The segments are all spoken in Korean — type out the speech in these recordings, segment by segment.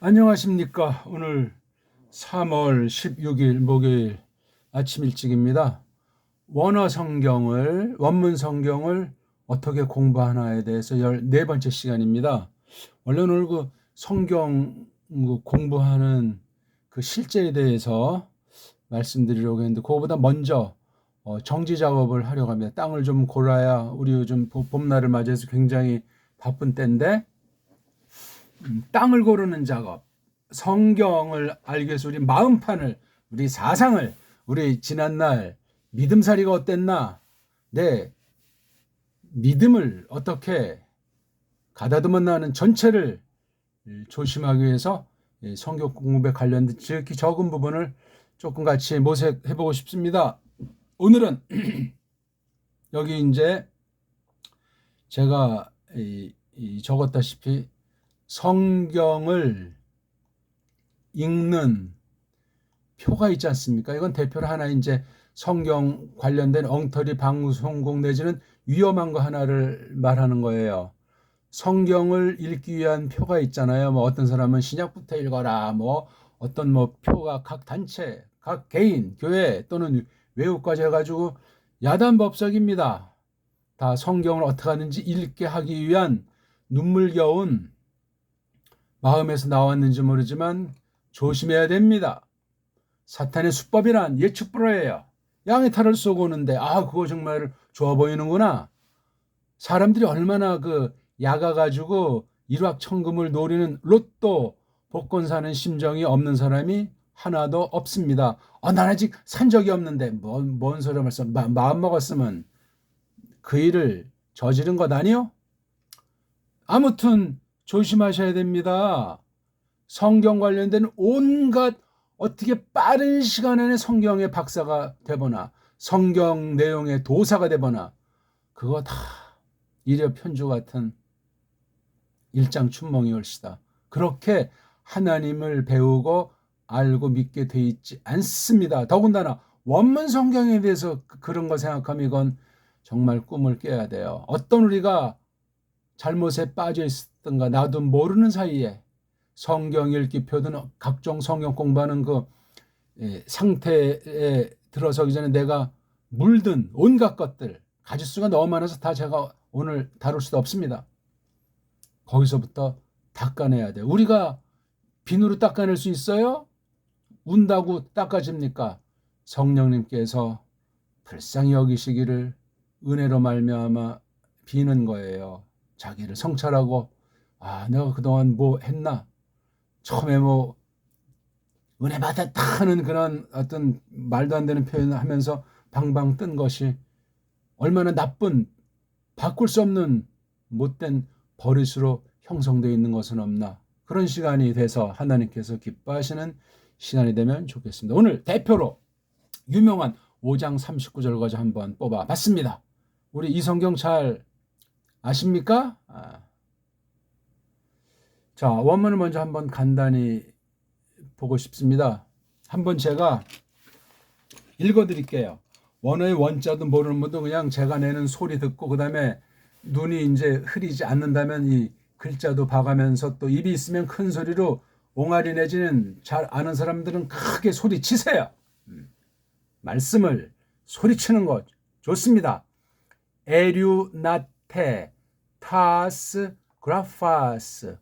안녕하십니까. 오늘 3월 16일 목요일 아침 일찍입니다. 원문 성경을 어떻게 공부하나에 대해서 14번째 시간입니다. 원래 오늘 그 성경 공부하는 그 실제에 대해서 말씀드리려고 했는데, 그거보다 먼저 정지 작업을 하려고 합니다. 땅을 좀 골라야, 우리 요즘 봄날을 맞이해서 굉장히 바쁜 때인데, 땅을 고르는 작업, 성경을 알기 위해서 우리 마음판을, 우리 사상을, 우리 지난날 믿음살이가 어땠나, 내 믿음을 어떻게 가다듬었나 하는 전체를 조심하기 위해서 성경 공부에 관련된 지극히 적은 부분을 조금 같이 모색해보고 싶습니다. 오늘은 여기 이제 제가 적었다시피 성경을 읽는 표가 있지 않습니까? 이건 대표로 하나 이제 성경 관련된 엉터리 방송국 내지는 위험한 거 하나를 말하는 거예요. 성경을 읽기 위한 표가 있잖아요. 뭐 어떤 사람은 신약부터 읽어라, 뭐 어떤 표가 각 단체, 각 개인, 교회 또는 외국까지 해가지고 야단법석입니다. 다 성경을 어떻게 하는지 읽게 하기 위한 눈물겨운 마음에서 나왔는지 모르지만 조심해야 됩니다. 사탄의 수법이란 예측불허예요. 양의 탈을 쏘고 오는데 그거 정말 좋아 보이는구나. 사람들이 얼마나 야가 가지고 일확천금을 노리는 로또 복권 사는 심정이 없는 사람이 하나도 없습니다. 난 아직 산 적이 없는데 뭔 소리 말씀. 마음 먹었으면 그 일을 저지른 것 아니요? 아무튼 조심하셔야 됩니다. 성경 관련된 온갖 어떻게 빠른 시간 안에 성경의 박사가 되거나 성경 내용의 도사가 되거나 그거 다 이려 편주 같은 일장춘몽이 올시다. 그렇게 하나님을 배우고 알고 믿게 돼 있지 않습니다. 더군다나 원문 성경에 대해서 그런 거 생각하면 이건 정말 꿈을 깨야 돼요. 어떤 우리가 잘못에 빠져 있었던가 나도 모르는 사이에 성경 읽기 표든 각종 성경 공부하는 상태에 들어서기 전에 내가 물든 온갖 것들, 가짓수가 너무 많아서 다 제가 오늘 다룰 수도 없습니다. 거기서부터 닦아내야 돼. 우리가 비누로 닦아낼 수 있어요? 운다고 닦아집니까? 성령님께서 불쌍히 여기시기를 은혜로 말미암아 비는 거예요. 자기를 성찰하고 내가 그동안 뭐 했나? 처음에 은혜 받았다 하는 그런 어떤 말도 안 되는 표현을 하면서 방방 뜬 것이 얼마나 나쁜, 바꿀 수 없는 못된 버릇으로 형성되어 있는 것은 없나. 그런 시간이 돼서 하나님께서 기뻐하시는 시간이 되면 좋겠습니다. 오늘 대표로 유명한 5장 39절까지 한번 뽑아봤습니다. 우리 이 성경 잘 아십니까? 자, 원문을 먼저 한번 간단히 보고 싶습니다. 한번 제가 읽어드릴게요. 원어의 원자도 모르는 분도 그냥 제가 내는 소리 듣고 그 다음에 눈이 이제 흐리지 않는다면 이 글자도 봐가면서 또 입이 있으면 큰 소리로 옹알이 내지는 잘 아는 사람들은 크게 소리치세요. 말씀을 소리치는 것 좋습니다. 에류나테 타스 그라파스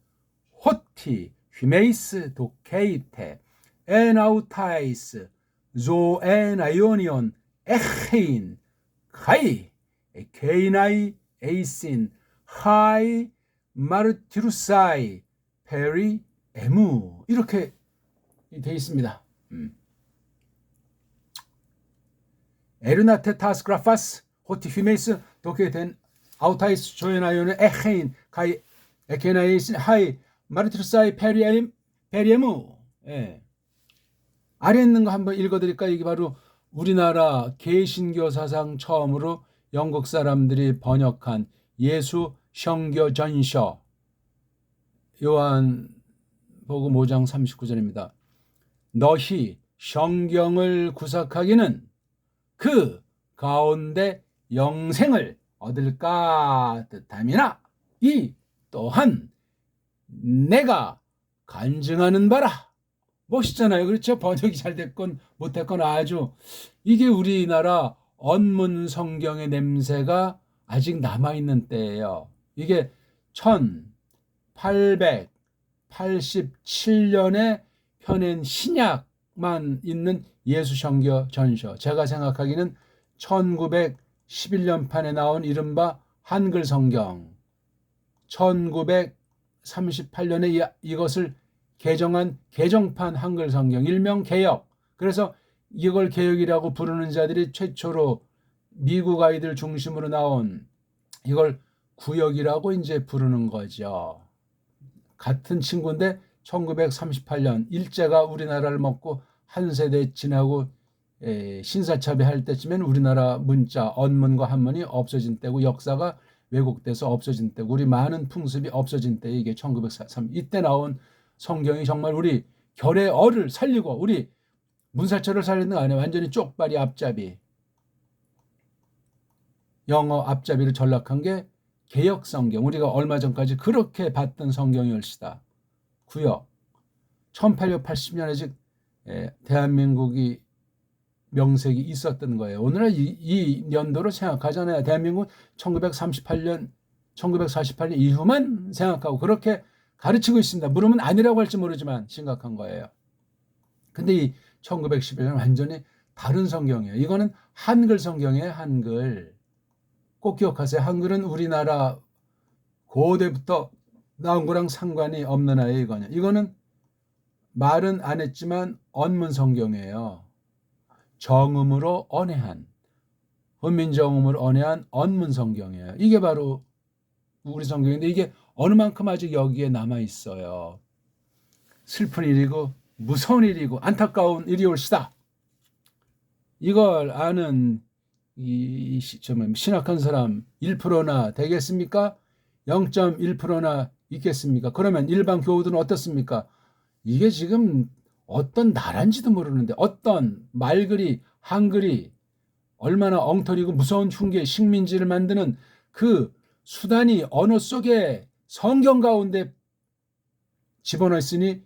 호티 휘메이스 도케이테 에나우타이스 조에나이오니온 에헤인 카이 케이나이 에이신 하이 마르티루사이 페리 에무 이렇게 되어 있습니다. 에르나테 타스그라파스 호티 휘메이스 도케이텐 아우타이스 조에나이오니온 에헤인 카이 에케나이 에이신 하이 마르티루사이 페리에무. 아래 있는 거 한번 읽어드릴까요? 이게 바로 우리나라 개신교 사상 처음으로 영국 사람들이 번역한 예수 성교 전서 요한복음 5장 39절입니다. 너희 성경을 구삭하기는 그 가운데 영생을 얻을까 뜻함이나 이 또한 내가 간증하는 바라. 멋있잖아요. 그렇죠? 번역이 잘 됐건 못됐건 아주 이게 우리나라 언문 성경의 냄새가 아직 남아있는 때예요. 이게 1887년에 펴낸 신약만 있는 예수성경 전서. 제가 생각하기는 1911년판에 나온 이른바 한글 성경, 1938년에 이것을 개정한 개정판 한글 성경, 일명 개역. 그래서 이걸 개역이라고 부르는 자들이 최초로 미국 아이들 중심으로 나온 이걸 구역이라고 이제 부르는 거죠. 같은 친구인데 1938년 일제가 우리나라를 먹고 한 세대 지나고 신사참배할 때쯤엔 우리나라 문자, 언문과 한문이 없어진 때고 역사가 왜곡돼서 없어진 때고 우리 많은 풍습이 없어진 때 이게 1943 이때 나온 성경이 정말 우리 결의 어를 살리고 우리 문사철을 살리는 거 아니에요. 완전히 쪽발이 앞잡이. 영어 앞잡이를 전락한 게 개역 성경. 우리가 얼마 전까지 그렇게 봤던 성경이 얼시다. 구역. 1880년에 즉 대한민국이 명색이 있었던 거예요. 오늘날 이 연도로 생각하잖아요. 대한민국 1938년 이후만 생각하고 그렇게 가르치고 있습니다. 물으면 아니라고 할지 모르지만 심각한 거예요. 근데 이 1911년 완전히 다른 성경이에요. 이거는 한글 성경이에요. 한글. 꼭 기억하세요. 한글은 우리나라 고대부터 나온 거랑 상관이 없는 아이예요. 이거는 말은 안 했지만 언문 성경이에요. 정음으로 언해한, 훈민정음으로 언해한 언문 성경이에요. 이게 바로 우리 성경인데 이게 어느 만큼 아직 여기에 남아 있어요. 슬픈 일이고 무서운 일이고 안타까운 일이 올시다. 이걸 아는 이 신학한 사람 1%나 되겠습니까? 0.1%나 있겠습니까? 그러면 일반 교우들은 어떻습니까? 이게 지금 어떤 나라인지도 모르는데 어떤 말글이 한글이 얼마나 엉터리고 무서운 흉계 식민지를 만드는 그 수단이 언어 속에 성경 가운데 집어넣어 있으니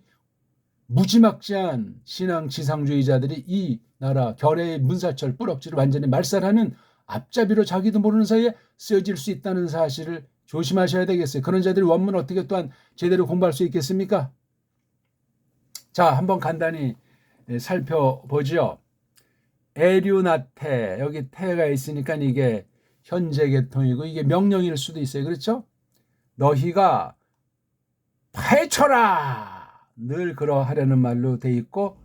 무지막지한 신앙 지상주의자들이 이 나라 결의의 문사철 뿌럭지를 완전히 말살하는 앞잡이로 자기도 모르는 사이에 쓰여질 수 있다는 사실을 조심하셔야 되겠어요. 그런 자들이 원문 어떻게 또한 제대로 공부할 수 있겠습니까? 자, 한번 간단히 살펴보죠. 에류나테, 여기 태가 있으니까 이게 현재 계통이고 이게 명령일 수도 있어요. 그렇죠? 너희가 파헤쳐라! 늘 그러하려는 말로 돼 있고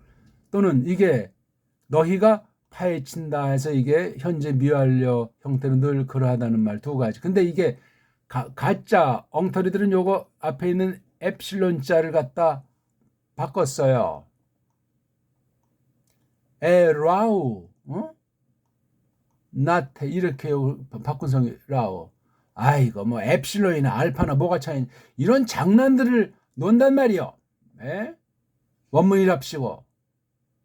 또는 이게 너희가 파헤친다 해서 이게 현재 미완료 형태로 늘 그러하다는 말 두 가지. 근데 이게 가짜 엉터리들은 요거 앞에 있는 엡실론자를 갖다 바꿨어요. 에라우, 나테 이렇게 바꾼 성이 라우. 아이고 뭐 엡실론이나 알파나 뭐가 차이 이런 장난들을 논단 말이요. 에? 원문이랍시고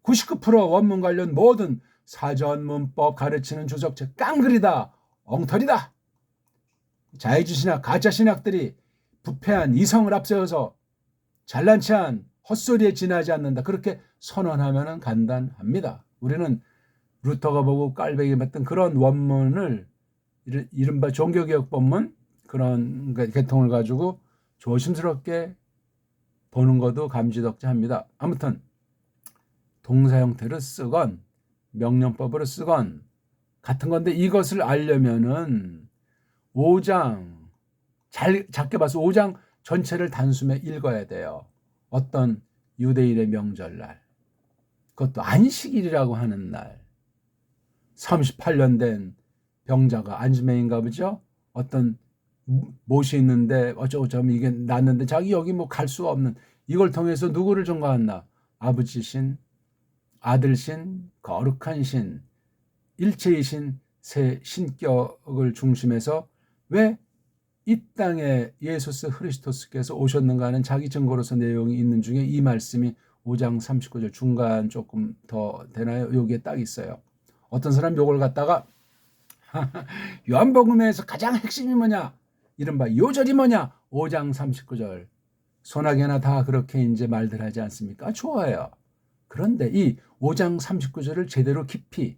99% 원문 관련 모든 사전 문법 가르치는 주석책 깡그리다 엉터리다. 자유주의신학 가짜신학들이 부패한 이성을 앞세워서 잘난 체한 헛소리에 지나지 않는다. 그렇게 선언하면 간단합니다. 우리는 루터가 보고 깔배기 맞던 그런 원문을 이른바 종교개혁 본문 그런 계통을 가지고 조심스럽게 보는 것도 감지덕지합니다. 아무튼 동사 형태로 쓰건 명령법으로 쓰건 같은 건데 이것을 알려면은 5장 작게 봐서 5장 전체를 단숨에 읽어야 돼요. 어떤 유대인의 명절날 그것도 안식일이라고 하는 날 38년 된 병자가 안지맹인가 보죠. 어떤 못이 있는데 어쩌고저쩌고 이게 났는데 자기 여기 뭐 갈 수 없는 이걸 통해서 누구를 전가했나? 아버지신, 아들신, 거룩한 신, 일체이신 세 신격을 중심해서 왜 이 땅에 예수스 그리스도스께서 오셨는가 하는 자기 증거로서 내용이 있는 중에 이 말씀이 5장 39절 중간 조금 더 되나요? 여기에 딱 있어요. 어떤 사람 요걸 갖다가 요한복음에서 가장 핵심이 뭐냐? 이른바 요절이 뭐냐? 5장 39절 소나게나 다 그렇게 이제 말들 하지 않습니까? 좋아요. 그런데 이 5장 39절을 제대로 깊이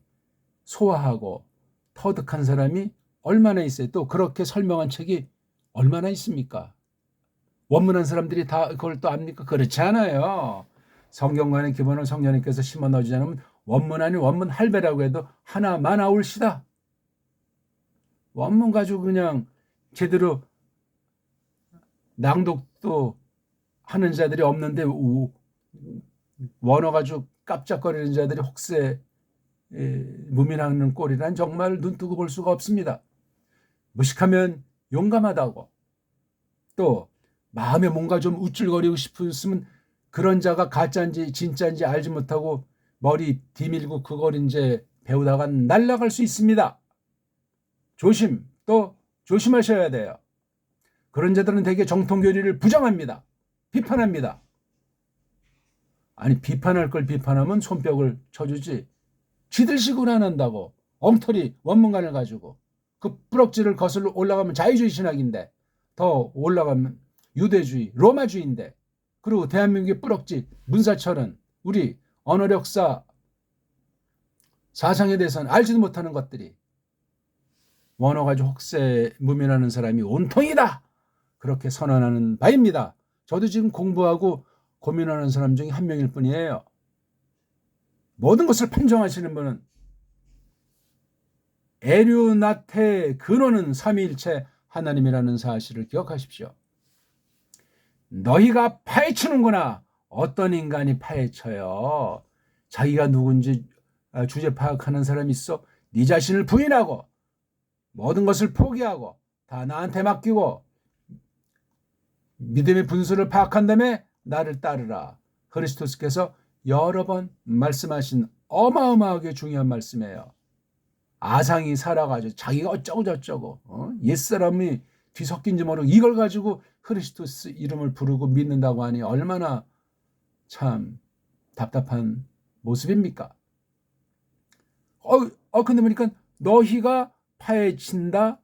소화하고 터득한 사람이 얼마나 있어요? 또 그렇게 설명한 책이 얼마나 있습니까? 원문한 사람들이 다 그걸 또 압니까? 그렇지 않아요. 성경관의 기본을 성령님께서 심어 넣어주지 않으면 원문 아닌 원문 할배라고 해도 하나만 나올시다. 원문 가지고 그냥 제대로 낭독도 하는 자들이 없는데 원어 가지고 깜짝거리는 자들이 혹세 무민하는 꼴이란 정말 눈뜨고 볼 수가 없습니다. 무식하면 용감하다고, 또 마음에 뭔가 좀 우쭐거리고 싶으면 그런 자가 가짜인지 진짜인지 알지 못하고 머리 디밀고 그걸 이제 배우다가 날아갈 수 있습니다. 또 조심하셔야 돼요. 그런 자들은 대개 정통교리를 부정합니다. 비판합니다. 아니, 비판할 걸 비판하면 손뼉을 쳐주지. 지들식으로 안 한다고. 엉터리 원문관을 가지고 그 뿌럭지를 거슬러 올라가면 자유주의 신학인데, 더 올라가면 유대주의, 로마주의인데, 그리고 대한민국의 뿌럭지 문사철은 우리 언어력사 사상에 대해서는 알지도 못하는 것들이 원어 가지고 혹세 무민하는 사람이 온통이다, 그렇게 선언하는 바입니다. 저도 지금 공부하고 고민하는 사람 중에 한 명일 뿐이에요. 모든 것을 판정하시는 분은 에류나테의 근원은 삼위일체 하나님이라는 사실을 기억하십시오. 너희가 파헤치는구나. 어떤 인간이 파헤쳐요? 자기가 누군지 주제 파악하는 사람이 있어? 네 자신을 부인하고 모든 것을 포기하고 다 나한테 맡기고 믿음의 분수를 파악한 다음에 나를 따르라. 그리스도께서 여러 번 말씀하신 어마어마하게 중요한 말씀이에요. 아상이 살아가지고 자기가 어쩌고 저쩌고 옛사람이 뒤섞인지 모르고 이걸 가지고 그리스도스 이름을 부르고 믿는다고 하니 얼마나 참 답답한 모습입니까? 근데 보니까 너희가 파헤친다,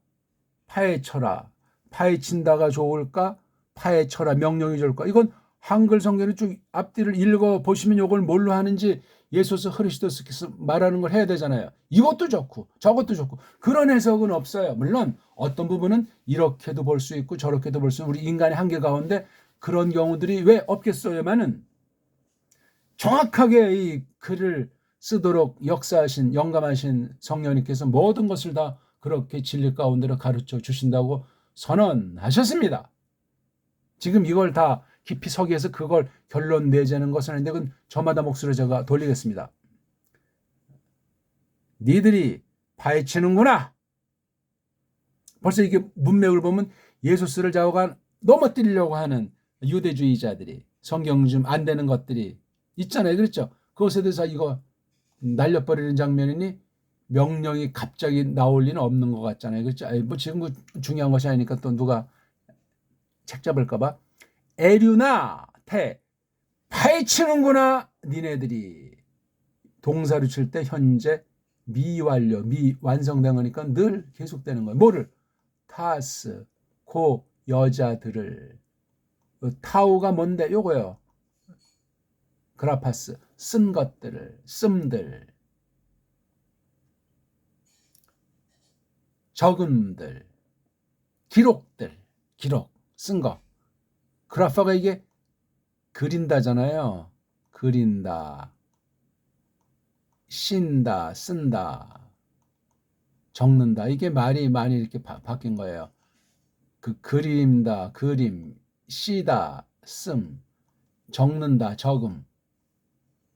파헤쳐라. 파헤친다가 좋을까? 파헤쳐라 명령이 좋을까? 이건 한글 성경을 쭉 앞뒤를 읽어보시면 이걸 뭘로 하는지 예수스 그리스도께서 말하는 걸 해야 되잖아요. 이것도 좋고 저것도 좋고 그런 해석은 없어요. 물론 어떤 부분은 이렇게도 볼 수 있고 저렇게도 볼 수 있고 우리 인간의 한계 가운데 그런 경우들이 왜 없겠어요만은 정확하게 이 글을 쓰도록 역사하신 영감하신 성령님께서 모든 것을 다 그렇게 진리 가운데로 가르쳐 주신다고 선언하셨습니다. 지금 이걸 다 깊이 서기에서 그걸 결론 내자는 것은 아닌데 그건 저마다 몫으로 제가 돌리겠습니다. 니들이 파헤치는구나. 벌써 이게 문맥을 보면 예수스를 좌우가 넘어뜨리려고 하는 유대주의자들이 성경 좀 안 되는 것들이 있잖아요. 그렇죠? 그것에 대해서 이거 날려버리는 장면이니 명령이 갑자기 나올 리는 없는 것 같잖아요. 그렇죠? 뭐 지금 뭐 중요한 것이 아니니까 또 누가 책 잡을까 봐. 에류나 태 파헤치는구나. 니네들이 동사로 칠 때 현재 미완료 미완성된 거니까 늘 계속되는 거예요. 뭐를? 타스 고 여자들을. 타우가 뭔데? 요거요. 그라파스 쓴 것들을, 씀들, 적음들, 기록들, 기록 쓴 거. 그라파가 이게 그린다잖아요. 그린다, 쉰다, 쓴다, 적는다. 이게 말이 많이 이렇게 바뀐 거예요. 그 그림다, 그림, 쉬다, 씀, 적는다, 적음,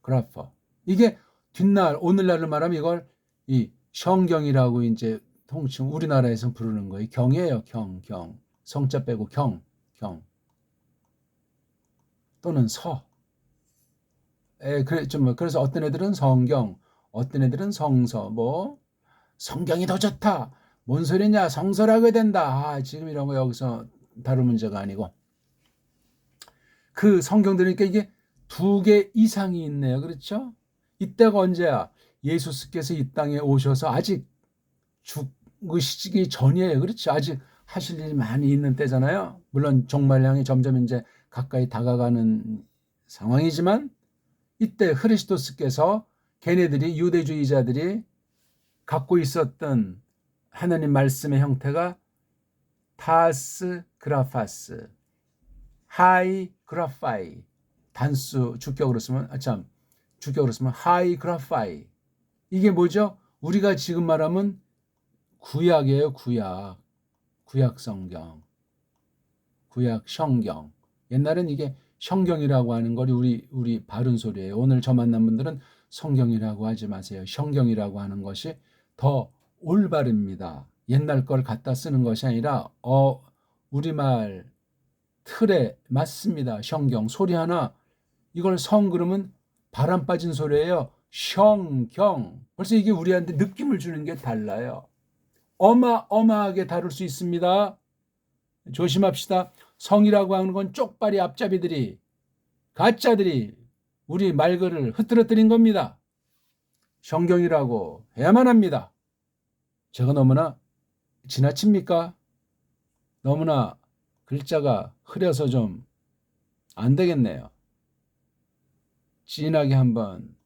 그라파. 이게 뒷날 오늘날을 말하면 이걸 이 성경이라고 이제 통칭 우리나라에서 부르는 거예요. 경이에요. 경. 성자 빼고 경. 또는 서. 그래서 어떤 애들은 성경, 어떤 애들은 성서, 성경이 더 좋다. 뭔 소리냐? 성서라고 된다. 지금 이런 거 여기서 다룰 문제가 아니고. 그 성경 들으니까 이게 2개 이상이 있네요. 그렇죠? 이때가 언제야? 예수께서 이 땅에 오셔서 아직 죽으시기 전이에요. 그렇죠? 아직 하실 일이 많이 있는 때잖아요. 물론 종말을 향해 점점 이제 가까이 다가가는 상황이지만 이때 그리스도께서 걔네들이 유대주의자들이 갖고 있었던 하나님 말씀의 형태가 타스 그라파스, 하이 그라파이, 단수 주격으로 쓰면 주격으로 쓰면 하이 그라파이. 이게 뭐죠? 우리가 지금 말하면 구약이에요. 구약 성경, 구약 성경. 옛날엔 이게 성경이라고 하는 걸 우리 바른 소리예요. 오늘 저 만난 분들은 성경이라고 하지 마세요. 성경이라고 하는 것이 더 올바릅니다. 옛날 걸 갖다 쓰는 것이 아니라 우리말 틀에 맞습니다. 성경 소리 하나 이걸 성 그러면 바람 빠진 소리예요. 성경. 벌써 이게 우리한테 느낌을 주는 게 달라요. 어마어마하게 다룰 수 있습니다. 조심합시다. 성이라고 하는 건 쪽발이 앞잡이들이 가짜들이 우리 말글을 흐트러뜨린 겁니다. 성경이라고 해야만 합니다. 제가 너무나 지나칩니까? 너무나 글자가 흐려서 좀 안 되겠네요. 진하게 한번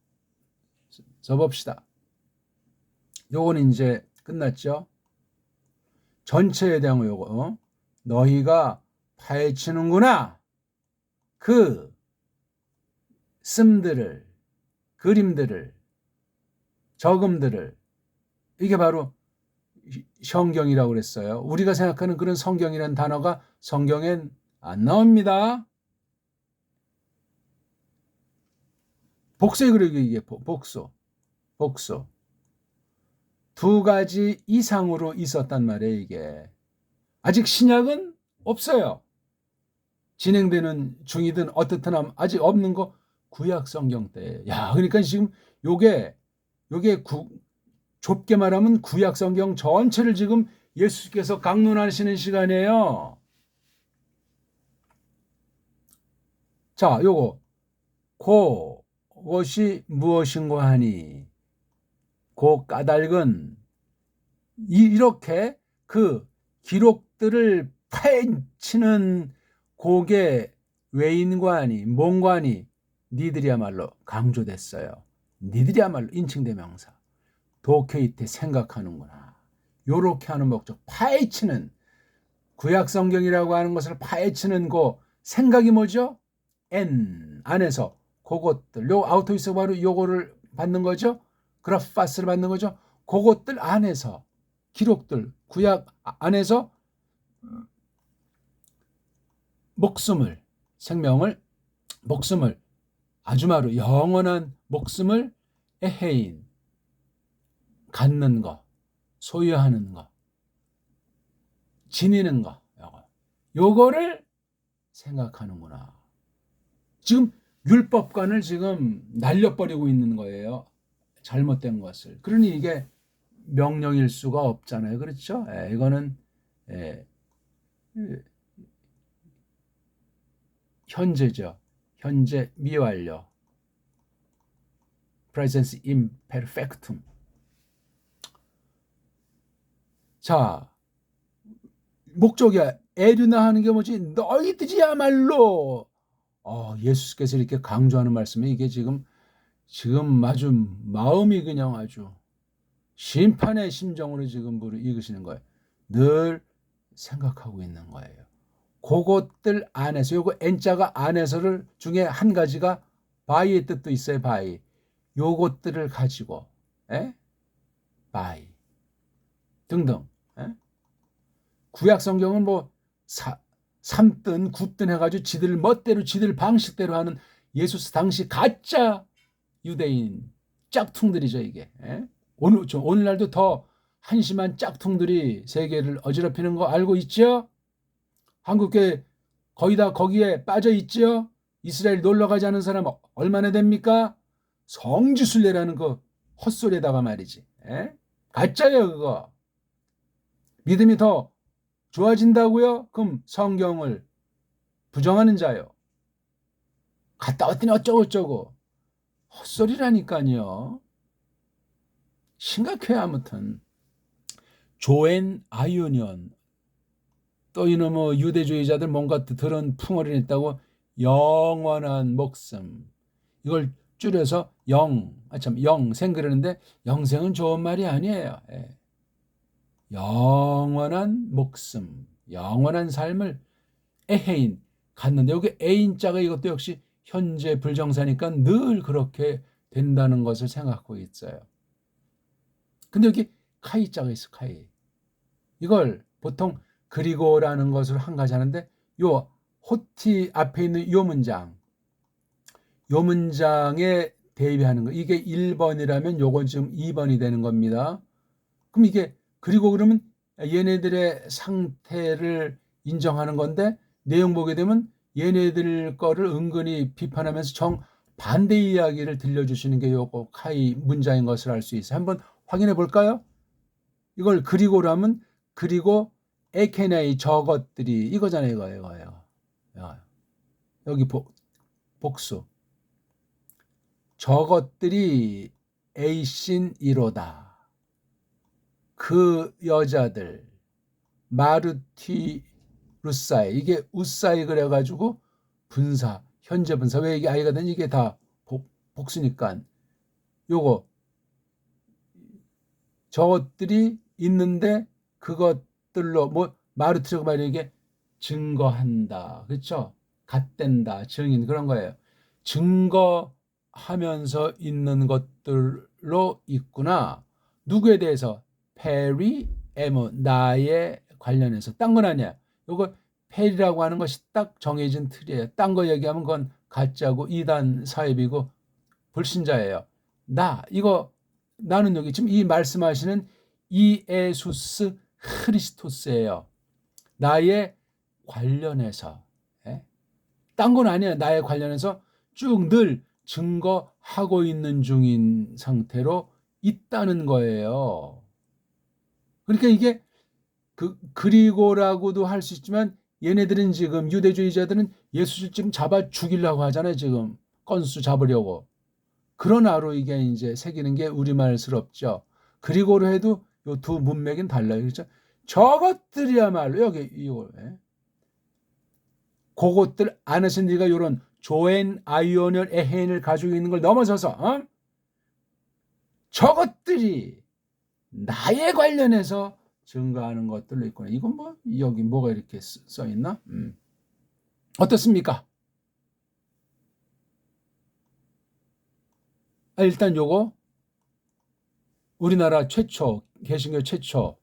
써봅시다. 요건 이제 끝났죠? 전체에 대한 요거 너희가 파헤치는구나. 그 씀들을, 그림들을, 적음들을. 이게 바로 성경이라고 그랬어요. 우리가 생각하는 그런 성경이라는 단어가 성경엔 안 나옵니다. 복수의 그리고 이게 복수. 두 가지 이상으로 있었단 말이에요, 이게. 아직 신약은 없어요. 진행되는 중이든 어떻든 아직 없는 거 구약 성경 때. 야, 그러니까 지금 요게 좁게 말하면 구약 성경 전체를 지금 예수께서 강론하시는 시간이에요. 자, 요거 그것이 무엇인고 하니 그 까닭은 이렇게 그 기록들을 파헤치는 고게 외인관이 뭔관이 니들이야말로 강조됐어요. 니들이야말로 인칭대명사. 도케이테 생각하는구나. 요렇게 하는 목적. 파헤치는 구약 성경이라고 하는 것을 파헤치는 그 생각이 뭐죠? N 안에서 그것들 요 아우토이스 바로 요거를 받는 거죠. 그라파스를 받는 거죠. 그것들 안에서 기록들 구약 안에서 목숨을 아주마로 영원한 목숨을 에헤인 갖는 거, 소유하는 거, 지니는 거, 요거를 생각하는구나. 지금 율법관을 지금 날려버리고 있는 거예요. 잘못된 것을. 그러니 이게 명령일 수가 없잖아요. 그렇죠? 이거는 현재죠. 현재 미완료. presens imperfectum. 자, 목적이야. 에르나 하는 게 뭐지? 너희들이야말로 예수께서 이렇게 강조하는 말씀이 이게 지금 아주 마음이 그냥 아주 심판의 심정으로 지금 읽으시는 거예요. 늘 생각하고 있는 거예요. 그것들 안에서 요거 N자가 안에서를 중에 한 가지가 바이의 뜻도 있어요. 바이. 요것들을 가지고 바이 등등. 구약 성경은 뭐 삼든 굽든 해가지고 지들 멋대로 지들 방식대로 하는 예수 당시 가짜 유대인 짝퉁들이죠 이게. 오늘날도 더 한심한 짝퉁들이 세계를 어지럽히는 거 알고 있죠? 한국교회 거의 다 거기에 빠져 있죠? 이스라엘 놀러 가지 않은 사람 얼마나 됩니까? 성지순례라는 그 헛소리에다가 말이지. 가짜예요 그거. 믿음이 더 좋아진다고요? 그럼 성경을 부정하는 자요. 갔다 왔더니 어쩌고저쩌고. 헛소리라니까요. 심각해요. 아무튼 조엔 아이오니언 또 이놈의 유대주의자들 뭔가 들은 풍어를 냈다고 영원한 목숨. 이걸 줄여서 영생 그러는데 영생은 좋은 말이 아니에요. 예. 영원한 목숨, 영원한 삶을 에헤인 갖는데 여기 에인자가 이것도 역시 현재 불정사니까 늘 그렇게 된다는 것을 생각하고 있어요. 근데 여기 카이자가 있어, 카이. 이걸 보통 그리고라는 것으로 한 가지 하는데 요 호티 앞에 있는 요 문장에 대비하는 거. 이게 1번이라면 요건 지금 2번이 되는 겁니다. 그럼 이게 그리고 그러면 얘네들의 상태를 인정하는 건데 내용 보게 되면 얘네들 거를 은근히 비판하면서 정반대 이야기를 들려주시는 게 요거 카이 문장인 것을 알 수 있어요. 한번 확인해 볼까요? 이걸 그리고라면 그리고 에케나이 저것들이 이거잖아요. 이거예요. 여기 복수. 저것들이 에이신이로다. 그 여자들 마르티 루사이 이게 우사이 그래가지고 분사 현재 분사 왜 이게 아이가 된 이게 다 복수니까 요거 저것들이 있는데 그것들로 뭐 마르티라고 말이 이게 증거한다 그렇죠 갓된다 증인 그런 거예요 증거하면서 있는 것들로 있구나 누구에 대해서 페리 에모 나에 관련해서 딴 건 아니야. 요거 페리라고 하는 것이 딱 정해진 틀이에요. 딴 거 얘기하면 그건 가짜고 이단 사입이고 불신자예요. 나는 여기 지금 이 말씀하시는 이에수스 크리스토스예요. 나에 관련해서 딴 건 아니에요. 나에 관련해서 쭉 늘 증거하고 있는 중인 상태로 있다는 거예요. 그러니까 이게 그리고라고도 할 수 있지만 얘네들은 지금 유대주의자들은 예수를 지금 잡아 죽이려고 하잖아요. 지금 건수 잡으려고. 그러나로 이게 이제 새기는 게 우리말스럽죠. 그리고로 해도 요 두 문맥은 달라요. 그렇죠? 저것들이야말로 여기 이거 그것들 안에서 네가 요런 조엔 아이오늘 에헨을 가지고 있는 걸 넘어서서 저것들이 나에 관련해서 증거하는 것들로 있구나. 이건 뭐 여기 뭐가 이렇게 써 있나? 어떻습니까? 일단 요거 우리나라 최초 개신교 최초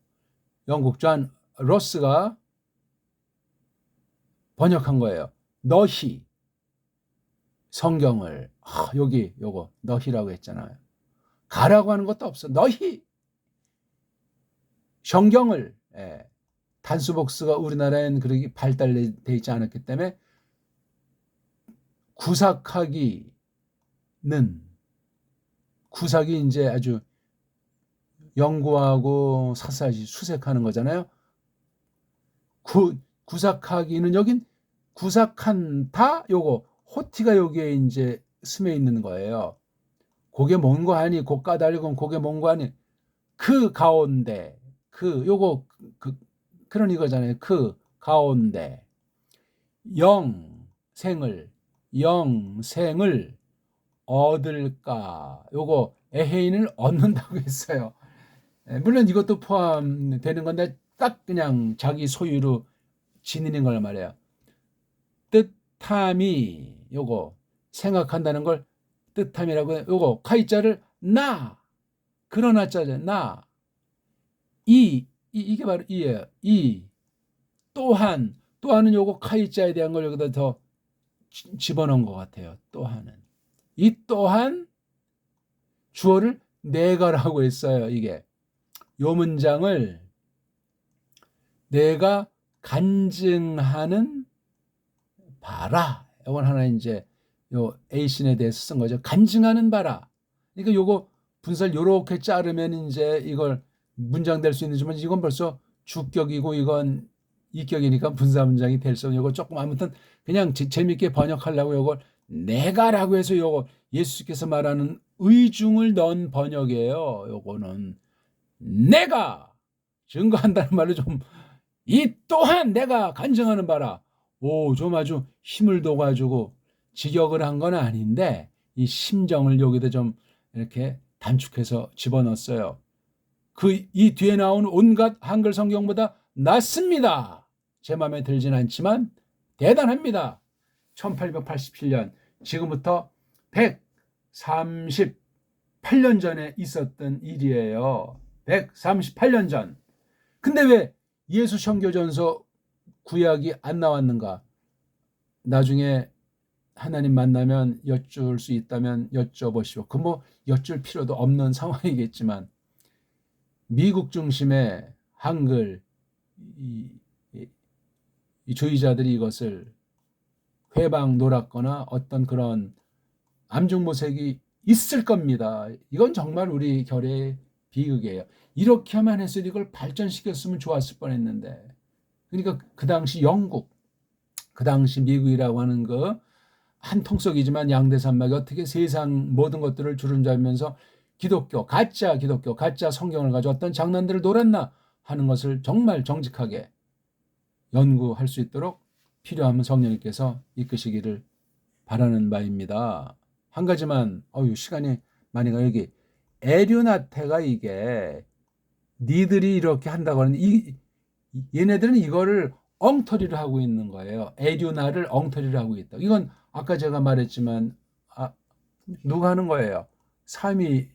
영국 존 로스가 번역한 거예요. 너희 성경을 여기 요거 너희라고 했잖아요. 가라고 하는 것도 없어. 너희 성경을 단수복수가 우리나라에는 그렇게 발달되어 있지 않았기 때문에 구삭이 이제 아주 연구하고 사사시 수색하는 거잖아요. 구삭하기는 여긴 구삭한다 요거 호티가 여기에 이제 스며 있는 거예요. 그게 뭔 거 아니? 그 까닭은 그게 뭔 거 아니? 그 가운데 요거 그런 이거잖아요. 그 가운데 영생을 얻을까? 요거 에헤인을 얻는다고 했어요. 물론 이것도 포함되는 건데 딱 그냥 자기 소유로 지니는 걸 말해요. 뜻함이 요거 생각한다는 걸 뜻함이라고 해요. 요거 카이자를 그러나 자죠. 이게 바로 이예요. 또한은 요거 카이자에 대한 걸 여기다 더 집어넣은 것 같아요. 또한은 이 또한 주어를 내가라고 했어요. 이게 요 문장을 내가 간증하는 바라. 이건 하나 이제 요 에이신에 대해서 쓴 거죠. 간증하는 바라. 그러니까 요거 분사를 요렇게 자르면 이제 이걸 문장 될 수 있는지만 이건 벌써 주격이고 이건 이격이니까 분사 문장이 될 수 없는 요거 조금 아무튼 그냥 재밌게 번역하려고 요걸 내가라고 해서 요거 예수께서 말하는 의중을 넣은 번역이에요. 요거는 내가 증거한다는 말로 좀 이 또한 내가 간증하는 바라 좀 아주 힘을 둬가지고 직역을 한 건 아닌데 이 심정을 여기다 좀 이렇게 단축해서 집어넣었어요. 이 뒤에 나온 온갖 한글 성경보다 낫습니다. 제 마음에 들진 않지만 대단합니다. 1887년, 지금부터 138년 전에 있었던 일이에요. 138년 전. 근데 왜 예수 선교전서 구약이 안 나왔는가? 나중에 하나님 만나면 여쭐 수 있다면 여쭤보시오. 여쭐 필요도 없는 상황이겠지만 미국 중심의 한글 이 주의자들이 이것을 회방 놀았거나 어떤 그런 암중모색이 있을 겁니다. 이건 정말 우리 결의 비극이에요. 이렇게만 해서 이걸 발전시켰으면 좋았을 뻔했는데, 그러니까 그 당시 영국, 그 당시 미국이라고 하는 그 한통속이지만 양대산맥이 어떻게 세상 모든 것들을 주름잡으면서 가짜 기독교, 가짜 성경을 가지고 어떤 장난들을 놀았나 하는 것을 정말 정직하게 연구할 수 있도록 필요하면 성령님께서 이끄시기를 바라는 바입니다. 한 가지만, 시간이 많이 가. 여기 에류나테가 이게 니들이 이렇게 한다고 하는 얘네들은 이거를 엉터리를 하고 있는 거예요. 에류나를 엉터리를 하고 있다. 이건 아까 제가 말했지만 누가 하는 거예요? 삼위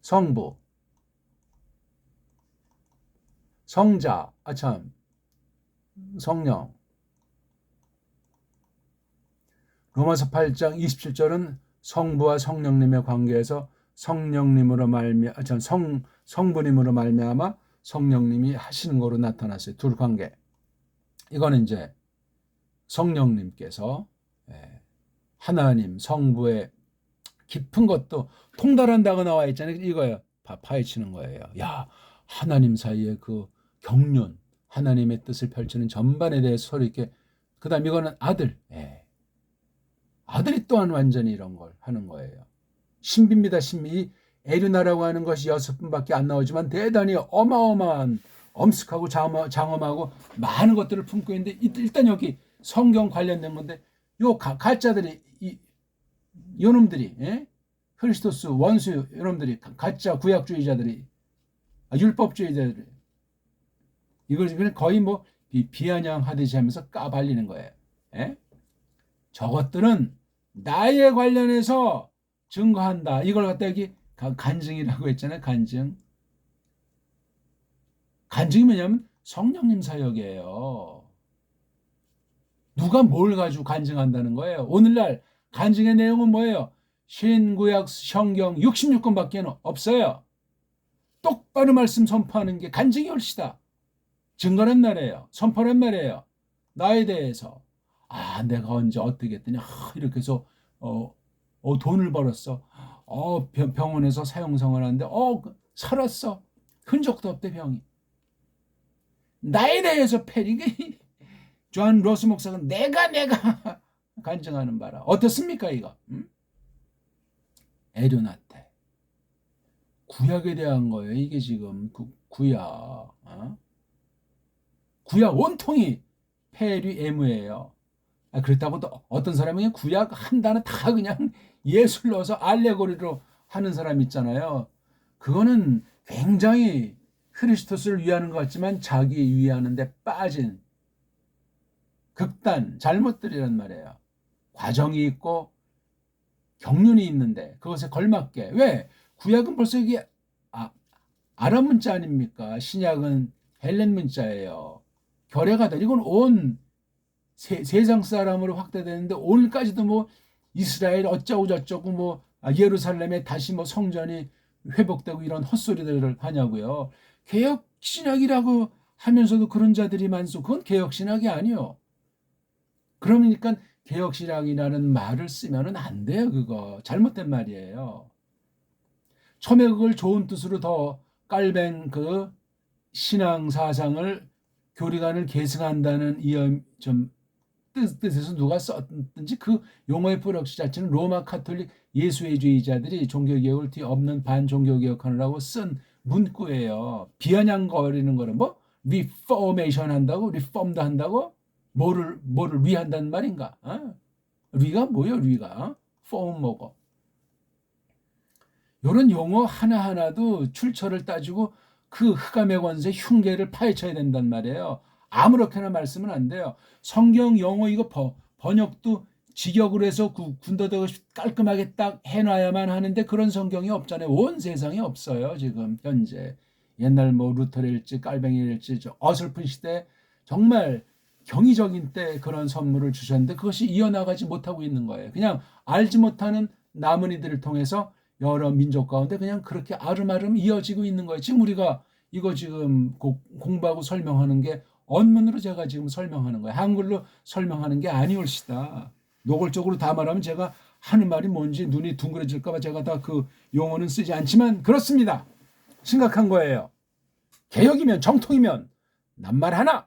성부, 성자, 성령. 로마서 8장 27절은 성부와 성령님의 관계에서 성령님으로 성부님으로 말미암아 성령님이 하시는 거로 나타났어요. 둘 관계. 이거는 이제 성령님께서 하나님 성부의 깊은 것도 통달한다고 나와 있잖아요. 이거예요. 파헤치는 거예요. 야, 하나님 사이의 그 경륜, 하나님의 뜻을 펼치는 전반에 대해서 서로 이렇게. 그 다음 이거는 아들. 아들이 또한 완전히 이런 걸 하는 거예요. 신비입니다. 신비. 에류나라고 하는 것이 6분밖에 안 나오지만 대단히 어마어마한 엄숙하고 장엄하고 많은 것들을 품고 있는데, 일단 여기 성경 관련된 건데 요 가짜들이 요놈들이 크리스토스 원수 요놈들이 가짜 구약주의자들이 율법주의자들이 이걸 그냥 거의 비아냥하듯이 하면서 까발리는 거예요. 저것들은 나에 관련해서 증거한다. 이걸 갖다 여기 간증이라고 했잖아요. 간증이 뭐냐면 성령님 사역이에요. 누가 뭘 가지고 간증한다는 거예요. 오늘날 간증의 내용은 뭐예요? 신구약 성경 66권밖에 없어요. 똑바로 말씀 선포하는 게 간증이 옳시다. 증거란 말이에요. 선포란 말이에요. 나에 대해서. 내가 언제 어떻게 했더니 이렇게 해서 돈을 벌었어. 병원에서 사형성을 하는데 살았어. 흔적도 없대 병이. 나에 대해서 패리 존 로스 목사가 내가 간증하는 바라. 어떻습니까 이거? 에류나테. 구약에 대한 거예요. 이게 지금 구약. 구약 온통이 페리에무예요. 그렇다고 또 어떤 사람이 구약 한 단어 다 그냥 예술 넣어서 알레고리로 하는 사람 있잖아요. 그거는 굉장히 크리스토스를 위하는 것 같지만 자기 위하는데 빠진 극단 잘못들이란 말이에요. 과정이 있고 경륜이 있는데 그것에 걸맞게. 왜? 구약은 벌써 이게 아람 문자 아닙니까? 신약은 헬렌 문자예요. 결여가다. 이건 온 세상 사람으로 확대되는데 오늘까지도 이스라엘 어쩌고 저쩌고 예루살렘에 다시 성전이 회복되고 이런 헛소리들을 하냐고요. 개혁신학이라고 하면서도 그런 자들이 많소. 그건 개혁신학이 아니요. 그러니까 개혁신학이라는 말을 쓰면 안 돼요. 그거 잘못된 말이에요. 처음에 그걸 좋은 뜻으로 더 깔뱅 그 신앙 사상을 교리관을 계승한다는 뜻에서 누가 썼든지 그 용어의 뿌락시 자체는 로마 카톨릭 예수회주의자들이 종교개혁을 뒤엎는 반종교개혁하느라고 쓴 문구예요. 비아냥거리는 거는 리포메이션 한다고? 리폼드 한다고? 뭐를 위한다는 말인가? 리가 뭐요, 리가? 폼 뭐고? 이런 용어 하나하나도 출처를 따지고 그 흑암의 권세 흉계를 파헤쳐야 된단 말이에요. 아무렇게나 말씀은 안 돼요. 성경 용어 이거 번역도 직역으로 해서 군더더기 깔끔하게 딱 해놔야만 하는데 그런 성경이 없잖아요. 온 세상에 없어요. 지금 현재. 옛날 뭐 루터일지 깔뱅이일지 어설픈 시대 정말 경이적인 때 그런 선물을 주셨는데 그것이 이어나가지 못하고 있는 거예요. 그냥 알지 못하는 남은 이들을 통해서 여러 민족 가운데 그냥 그렇게 아름아름 이어지고 있는 거예요. 지금 우리가 이거 지금 공부하고 설명하는 게 언문으로 제가 지금 설명하는 거예요. 한글로 설명하는 게 아니올시다. 노골적으로 다 말하면 제가 하는 말이 뭔지 눈이 둥그레질까 봐 제가 다 그 용어는 쓰지 않지만 그렇습니다. 심각한 거예요. 개혁이면 정통이면 낱말 하나,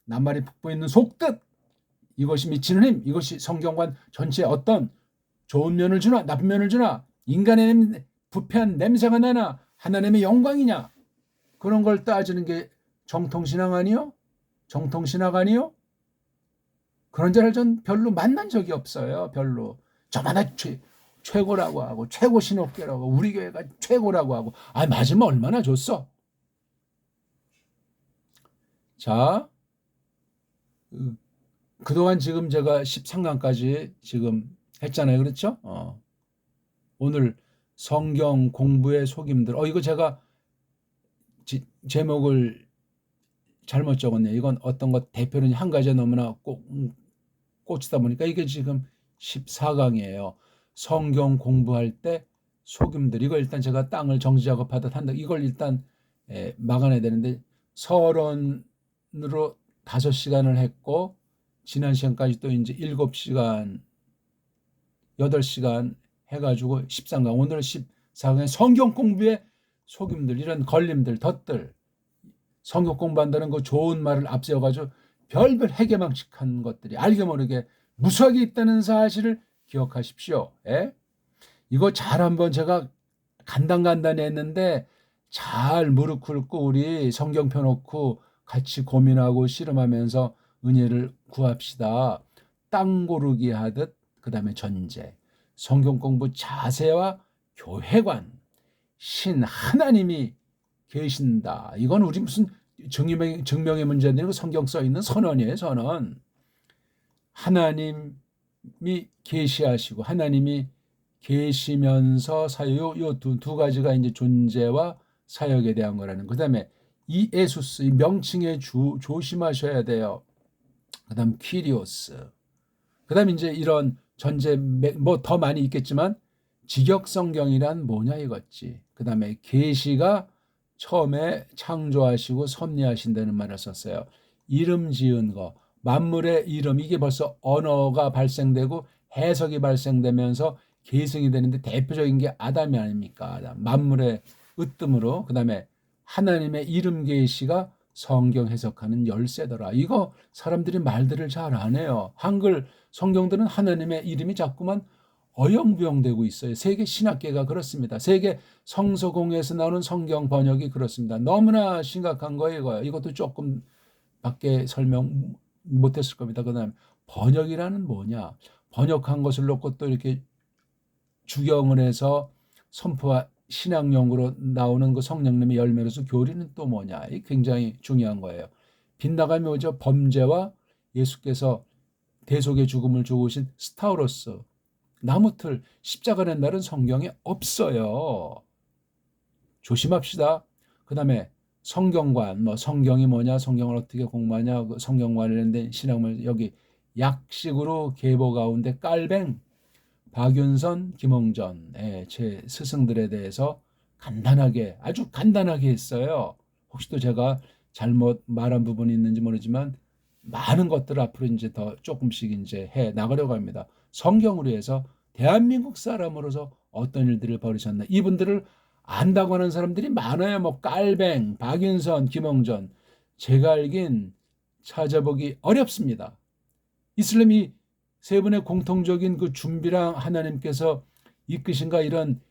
낱말이 북부에 있는 속뜻, 이것이 미치는 힘, 이것이 성경관 전체에 어떤 좋은 면을 주나 나쁜 면을 주나 인간의 부패한 냄새가 나나 하나님의 영광이냐 그런 걸 따지는 게 정통신앙 아니요? 정통신학 아니요? 그런 자를 전 별로 만난 적이 없어요. 별로. 저마다 최고라고 하고 최고 신학교라고 우리 교회가 최고라고 하고 맞으면 얼마나 좋소. 자, 그동안 지금 제가 13강까지 지금 했잖아요. 그렇죠? 오늘 성경 공부의 속임들. 이거 제가 제목을 잘못 적었네요. 이건 어떤 것 대표는 한 가지에 너무나 꽂히다 보니까 이게 지금 14강이에요. 성경 공부할 때 속임들. 이거 일단 제가 땅을 정지 작업하듯 한다. 이걸 일단 막아내야 되는데 서론으로 5시간을 했고 지난 시간까지 또 이제 7시간 8시간 해가지고 13강 오늘 14강의 성경 공부의 속임들 이런 걸림들 덧들 성경 공부한다는 그 좋은 말을 앞세워가지고 별별 해괴망측한 것들이 알게 모르게 무수하게 있다는 사실을 기억하십시오. 이거 잘 한번 제가 간단히 했는데 잘 무릎 꿇고 우리 성경 펴놓고 같이 고민하고 씨름하면서 은혜를 구합시다. 땅 고르기 하듯 그 다음에 전제 성경 공부 자세와 교회관 신 하나님이 계신다. 이건 우리 무슨 증명의 문제 아니고 성경 써 있는 선언이에요. 선언. 하나님이 계시하시고 하나님이 계시면서 사역 요 두 가지가 이제 존재와 사역에 대한 거라는. 그다음에 이 에수스 이 명칭에 조심하셔야 돼요. 그다음 퀴리오스. 그다음 이제 이런 전제 뭐 더 많이 있겠지만 직역 성경이란 뭐냐 이거지. 그다음에 계시가 처음에 창조하시고 섭리하신다는 말을 썼어요. 이름 지은 거, 만물의 이름 이게 벌써 언어가 발생되고 해석이 발생되면서 계승이 되는데 대표적인 게 아담이 아닙니까? 아담. 만물의 으뜸으로 그다음에 하나님의 이름 계시가 성경 해석하는 열쇠더라. 이거 사람들이 말들을 잘 안 해요. 한글 성경들은 하나님의 이름이 자꾸만 어영부영되고 있어요. 세계 신학계가 그렇습니다. 세계 성서공회에서 나오는 성경 번역이 그렇습니다. 너무나 심각한 거예요. 이거요. 이것도 조금 밖에 설명 못했을 겁니다. 그다음 번역이라는 뭐냐? 번역한 것을 놓고 또 이렇게 주경을 해서 선포와 신앙용으로 나오는 그 성령님의 열매로서 교리는 또 뭐냐? 이 굉장히 중요한 거예요. 빗나감이 뭐죠? 범죄와 예수께서 대속의 죽음을 죽으신 스타우로스 나무틀 십자가라는 말은 성경에 없어요. 조심합시다. 그 다음에 성경관 뭐 성경이 뭐냐 성경을 어떻게 공부하냐 그 성경 관련된 신학을 여기 약식으로 계보 가운데 깔뱅 박윤선 김홍전 제 스승들에 대해서 간단하게 아주 간단하게 했어요. 혹시 또 제가 잘못 말한 부분이 있는지 모르지만 많은 것들을 앞으로 이제 더 조금씩 이제 해 나가려고 합니다. 성경으로 해서 대한민국 사람으로서 어떤 일들을 벌이셨나 이분들을 안다고 하는 사람들이 많아요. 뭐 깔뱅, 박윤선, 김홍전 제가 알긴 찾아보기 어렵습니다. 이슬람이 세 분의 공통적인 그 준비랑 하나님께서 이끄신가 이런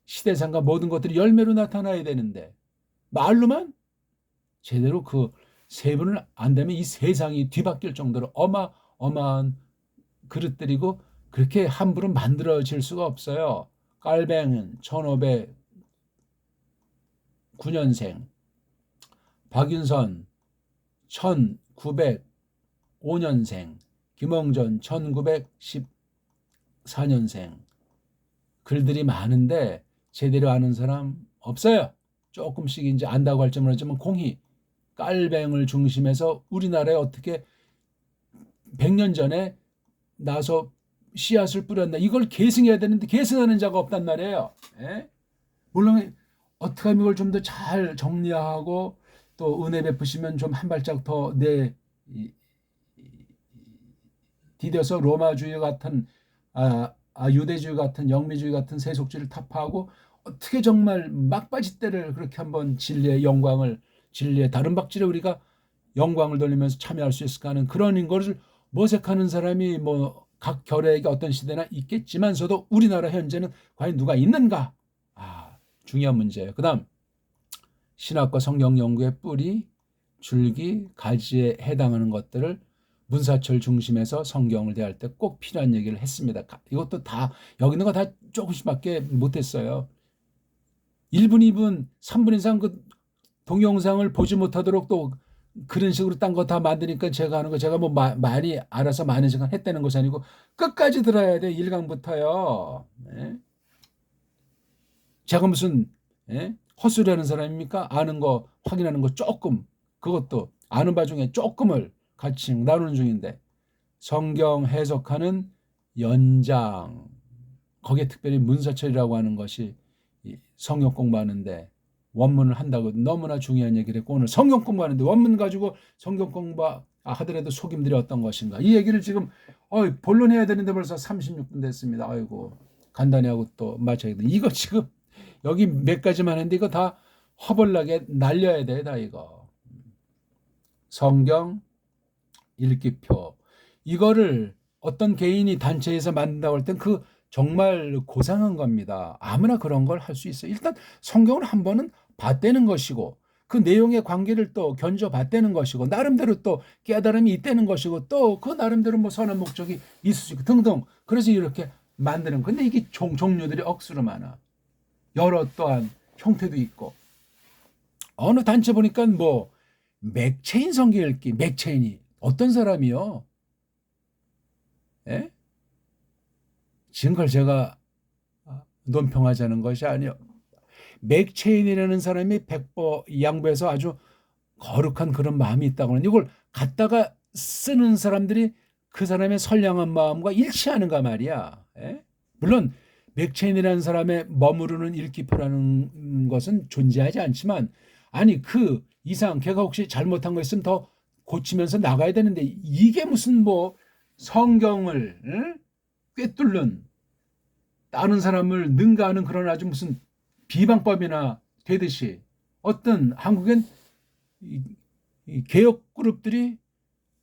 시대상과 모든 것들이 열매로 나타나야 되는데 말로만 제대로 그 분을 안 되면 이 세상이 뒤바뀔 정도로 어마어마한 그릇들이고 그렇게 함부로 만들어질 수가 없어요. 깔뱅은 1509년생, 박윤선 1905년생, 김홍전 1914년생. 글들이 많은데 제대로 아는 사람 없어요. 조금씩 이제 안다고 할지 모르지만 공희, 깔뱅을 중심해서 우리나라에 어떻게 100년 전에 나서 씨앗을 뿌렸나 이걸 계승해야 되는데 계승하는 자가 없단 말이에요. 예? 물론 어떻게 하면 이걸 좀 더 잘 정리하고 또 은혜 베푸시면 좀 한 발짝 더 디뎌서 로마주의 같은 유대주의 같은 영미주의 같은 세속주의를 타파하고 어떻게 정말 막바지 때를 그렇게 한번 진리의 영광을 진리의 다른 박질에 우리가 영광을 돌리면서 참여할 수 있을까 하는 그런 것을 모색하는 사람이 뭐 각 결의가 어떤 시대나 있겠지만서도 우리나라 현재는 과연 누가 있는가? 중요한 문제예요. 그 다음 신학과 성경 연구의 뿌리, 줄기, 가지에 해당하는 것들을 문사철 중심에서 성경을 대할 때 꼭 필요한 얘기를 했습니다. 이것도 다 여기 있는 거 다 조금씩밖에 못했어요. 1분, 2분, 3분 이상 그 동영상을 보지 못하도록 또 그런 식으로 딴 거 다 만드니까 제가 하는 거 제가 뭐 많이 알아서 많은 시간 했다는 것이 아니고 끝까지 들어야 돼. 1강부터요. 예? 제가 무슨 헛소리 하는 사람입니까? 아는 거 확인하는 거 조금 그것도 아는 바 중에 조금을 같이 나누는 중인데 성경 해석하는 연장 거기에 특별히 문사철이라고 하는 것이 성경 공부하는데 원문을 한다고 너무나 중요한 얘기를 했고 오늘 성경 공부하는데 원문 가지고 성경 공부 하더라도 속임들이 어떤 것인가 이 얘기를 지금 본론해야 되는데 벌써 36분 됐습니다. 아이고 간단히 하고 또 마쳐야겠다. 이거 지금 여기 몇 가지만 했는데 이거 다 허벌나게 날려야 돼 다 이거. 성경 읽기표 이거를 어떤 개인이 단체에서 만든다고 할 땐 그 정말 고상한 겁니다. 아무나 그런 걸 할 수 있어요. 일단 성경을 한 번은 봤다는 것이고 그 내용의 관계를 또 견져봤다는 것이고 나름대로 또 깨달음이 있다는 것이고 또 그 나름대로 뭐 선한 목적이 있을 수 있고 등등 그래서 이렇게 만드는 근데 이게 종류들이 억수로 많아. 여러 또한 형태도 있고 어느 단체 보니까 뭐 맥체인 성경 읽기 맥체인이 어떤 사람이요? 예? 지금 걸 제가 논평하자는 것이 아니요. 맥체인이라는 사람이 백보 양보해서 아주 거룩한 그런 마음이 있다고 하는 이걸 갖다가 쓰는 사람들이 그 사람의 선량한 마음과 일치하는가 말이야. 예? 물론 맥체인이라는 사람의 머무르는 읽기표라는 것은 존재하지 않지만 아니 그 이상 걔가 혹시 잘못한 거 있으면 더 고치면서 나가야 되는데 이게 무슨 뭐 성경을 꿰뚫는 다른 사람을 능가하는 그런 아주 무슨 비방법이나 되듯이 어떤 한국엔 이 개혁 그룹들이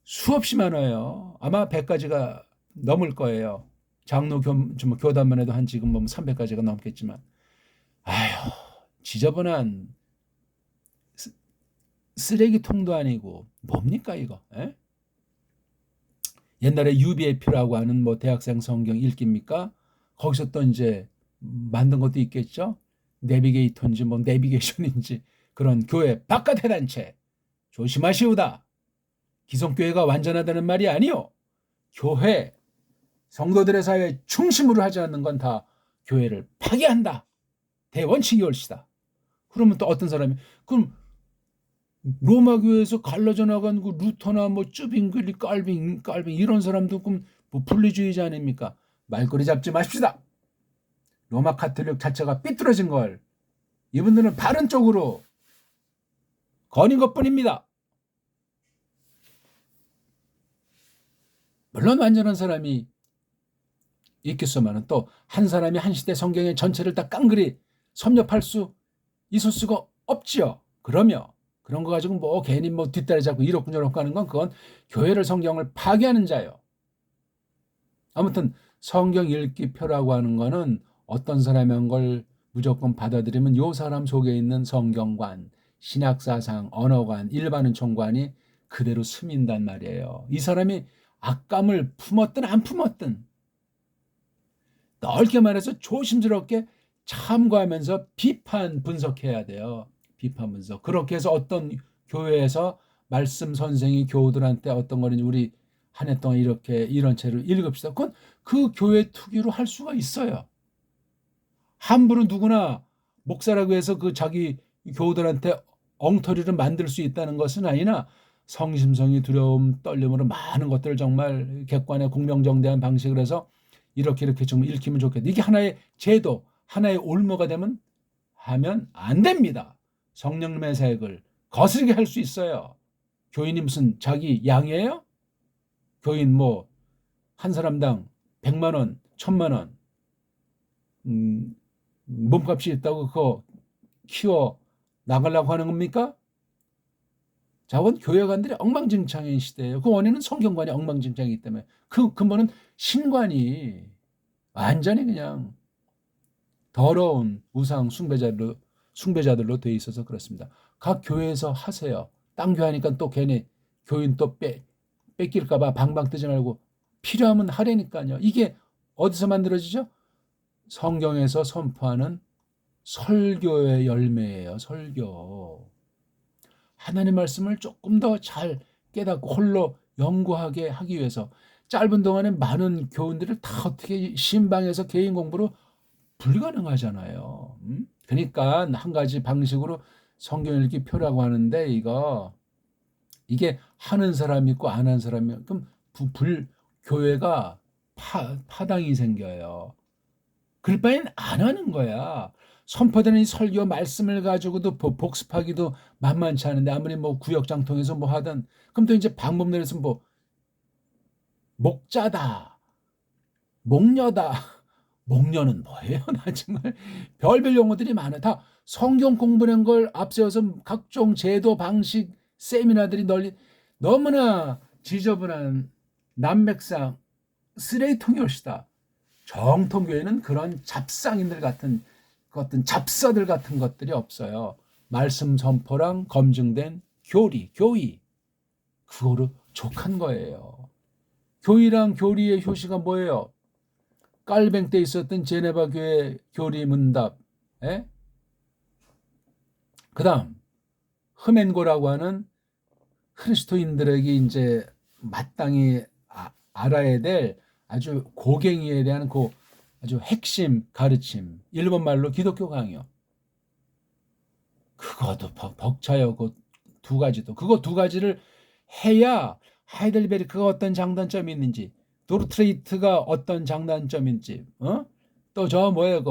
수없이 많아요. 아마 100가지가 넘을 거예요. 장로 교단만 해도 한 지금 뭐 300가지가 넘겠지만 아휴 지저분한 쓰레기통도 아니고 뭡니까 이거? 에? 옛날에 UBAP라고 하는 뭐 대학생 성경 읽기입니까? 거기서 또 이제 만든 것도 있겠죠. 내비게이터인지 뭐 내비게이션인지 그런 교회 바깥의 단체 조심하시오다. 기성교회가 완전하다는 말이 아니요. 교회 성도들의 사회에 중심으로 하지 않는 건 다 교회를 파괴한다. 대원칙이 옳시다. 그러면 또 어떤 사람이 그럼 로마 교회에서 갈라져 나간 그 루터나 뭐 쭈빙글리 깔빙 이런 사람도 그럼 뭐 분리주의자 아닙니까? 말꼬리 잡지 마십시다. 로마 카톨릭 자체가 삐뚤어진 걸 이분들은 바른 쪽으로 거닌 것뿐입니다. 물론 완전한 사람이 있겠소만은 또 한 사람이 한 시대 성경의 전체를 다 깡그리 섭렵할 수 있을 수가 없지요. 그러면 그런 거 가지고 뭐 괜히 뭐 뒷다리 잡고 이렇군저렇고 하는 건 그건 교회를 성경을 파괴하는 자요. 아무튼 성경 읽기표라고 하는 거는 어떤 사람이 한 걸 무조건 받아들이면 요 사람 속에 있는 성경관, 신학사상, 언어관, 일반은 총관이 그대로 스민단 말이에요. 이 사람이 악감을 품었든 안 품었든 넓게 말해서 조심스럽게 참고하면서 비판 분석해야 돼요. 비판 분석. 그렇게 해서 어떤 교회에서 말씀 선생이 교우들한테 어떤 거는지 우리 한 해 동안 이렇게 이런 채로 읽읍시다. 그건 그 교회 특유로 할 수가 있어요. 함부로 누구나 목사라고 해서 그 자기 교우들한테 엉터리를 만들 수 있다는 것은 아니나 성심성의 두려움 떨림으로 많은 것들을 정말 객관의 공명정대한 방식으로 해서 이렇게 좀 읽히면 좋겠다. 이게 하나의 제도, 하나의 올무가 되면 하면 안 됩니다. 성령님의 사역을 거스르게 할 수 있어요. 교인이 무슨 자기 양이에요? 교인 뭐 한 사람당 100만 원, 1000만 원 몸값이 있다고 그거 키워 나가려고 하는 겁니까? 자원 교회관들이 엉망진창인 시대예요. 그 원인은 성경관이 엉망진창이기 때문에 그 근본은 신관이 완전히 그냥 더러운 우상 숭배자들로 돼 있어서 그렇습니다. 각 교회에서 하세요. 딴 교회 하니까 또 괜히 교인 또 뺏길까봐 방방 뜨지 말고 필요하면 하라니까요. 이게 어디서 만들어지죠? 성경에서 선포하는 설교의 열매예요. 설교. 하나님 말씀을 조금 더 잘 깨닫고 홀로 연구하게 하기 위해서 짧은 동안에 많은 교훈들을 다 어떻게 신방에서 개인 공부로 불가능하잖아요. 그러니까 한 가지 방식으로 성경 읽기 표라고 하는데 이게 하는 사람이 있고 안 하는 사람이 있고 그럼 교회가 파당이 생겨요. 그럴 바엔 안 하는 거야. 선포되는 이 설교 말씀을 가지고도 복습하기도 만만치 않은데 아무리 뭐 구역장 통해서 뭐 하든 그럼 또 이제 방법 내려서 뭐 목자다, 목녀다. 목녀는 뭐예요? 나 정말 별별 용어들이 많아. 다 성경 공부하는 걸 앞세워서 각종 제도 방식 세미나들이 널리 너무나 지저분한 남맥상 쓰레기통이 올시다. 정통교회는 그런 잡상인들 같은 어떤 잡사들 같은 것들이 없어요. 말씀 선포랑 검증된 교의 그거로 족한 거예요. 교의랑 교리의 효시가 뭐예요? 깔뱅 때 있었던 제네바 교회 교리 문답. 그다음 흐멘고라고 하는 그리스도인들에게 이제 마땅히 알아야 될 아주 고갱이에 대한 그 아주 핵심 가르침. 일본 말로 기독교 강요. 그것도 벅차요. 그 두 가지도. 그거 두 가지를 해야 하이델베르크가 어떤 장단점이 있는지, 도르트레이트가 어떤 장단점인지, 또 저 뭐예요,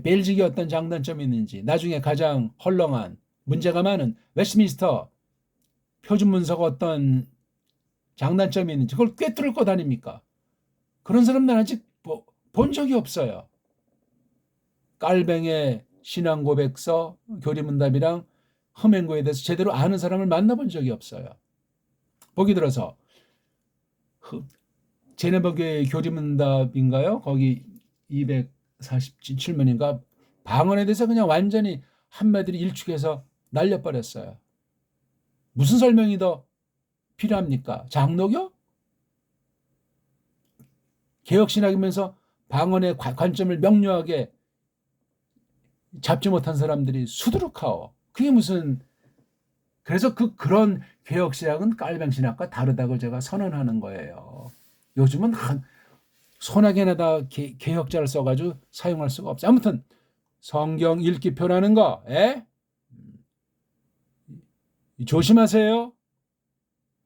벨직이 어떤 장단점이 있는지, 나중에 가장 헐렁한 문제가 많은 웨스트민스터 표준 문서가 어떤 장단점이 있는지 그걸 꿰뚫을 것 아닙니까? 그런 사람 난 아직 본 적이 없어요. 깔뱅의 신앙 고백서, 교리문답이랑 흐멘고에 대해서 제대로 아는 사람을 만나본 적이 없어요. 보기 들어서 제네바 교회 교리문답인가요? 거기 247면인가 방언에 대해서 그냥 완전히 한마디로 일축해서 날려버렸어요. 무슨 설명이 더 필요합니까? 장로교? 개혁신학이면서 방언의 관점을 명료하게 잡지 못한 사람들이 수두룩하오. 그게 무슨 그래서 그런 개혁신학은 깔뱅신학과 다르다고 제가 선언하는 거예요. 요즘은 소나게나다 개혁자를 써가지고 사용할 수가 없어요. 아무튼 성경 읽기표라는 거 조심하세요.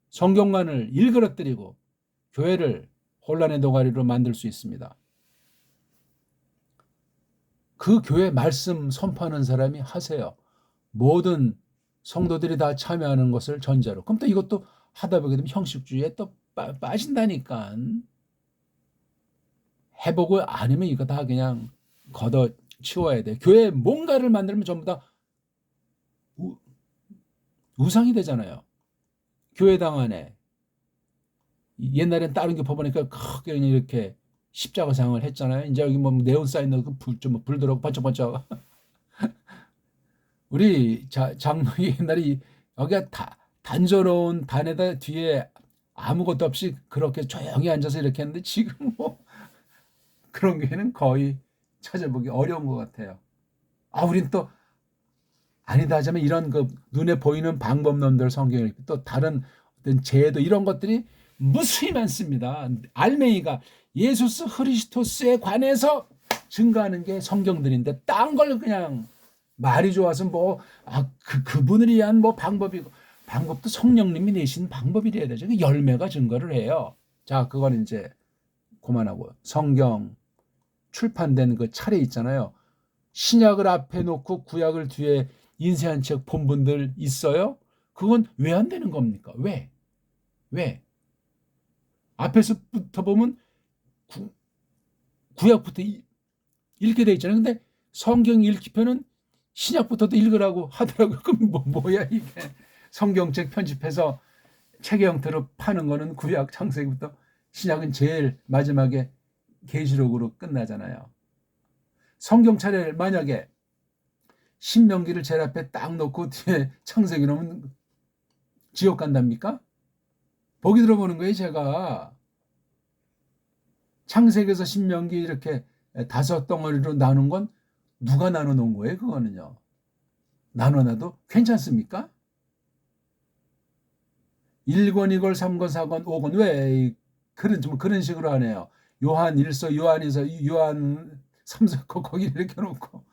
성경관을 일그러뜨리고 교회를 혼란의 동아리로 만들 수 있습니다. 그 교회 말씀 선포하는 사람이 하세요. 모든 성도들이 다 참여하는 것을 전제로. 그럼 또 이것도 하다 보게 되면 형식주의에 또 빠진다니까. 해보고 아니면 이거 다 그냥 걷어치워야 돼. 교회에 뭔가를 만들면 전부 다 우상이 되잖아요. 교회당 안에. 옛날엔 다른 교 보니까 크게 그냥 이렇게 십자가상을 했잖아요. 이제 여기 뭐 네온 사인 넣고 불 들어오고 번쩍번쩍. 우리 장로이 옛날에 여기가 단조로운 단에다 뒤에 아무것도 없이 그렇게 조용히 앉아서 이렇게 했는데 지금 뭐 그런 게는 거의 찾아보기 어려운 것 같아요. 우린 또 아니다 하자면 이런 그 눈에 보이는 방법론들 성경을 또 다른 어떤 제도 이런 것들이 무수히 많습니다. 알맹이가 예수 그리스도스에 관해서 증거하는 게 성경들인데 딴 걸 그냥 말이 좋아서 뭐 그분을 위한 뭐 방법도 성령님이 내신 방법이래야 되죠. 그 열매가 증거를 해요. 자, 그건 이제 그만하고 성경 출판된 그 차례 있잖아요. 신약을 앞에 놓고 구약을 뒤에 인쇄한 책 본 분들 있어요? 그건 왜 안 되는 겁니까? 왜? 앞에서부터 보면 구약부터 읽게 돼 있잖아요. 근데 성경 읽기편은 신약부터도 읽으라고 하더라고요. 그럼 뭐야 이게. 성경책 편집해서 책의 형태로 파는 거는 구약 창세기부터 신약은 제일 마지막에 계시록으로 끝나잖아요. 성경 차례를 만약에 신명기를 제일 앞에 딱 놓고 뒤에 창세기 놓으면 지옥 간답니까? 보기 들어보는 거예요. 제가 창세기에서 신명기 이렇게 5덩어리로 나눈 건 누가 나눠 놓은 거예요? 그거는요. 나눠놔도 괜찮습니까? 1권, 2권, 3권, 4권, 5권 왜 그런 식으로 하네요. 요한 1서, 요한 2서, 요한 3서 거기 이렇게 놓고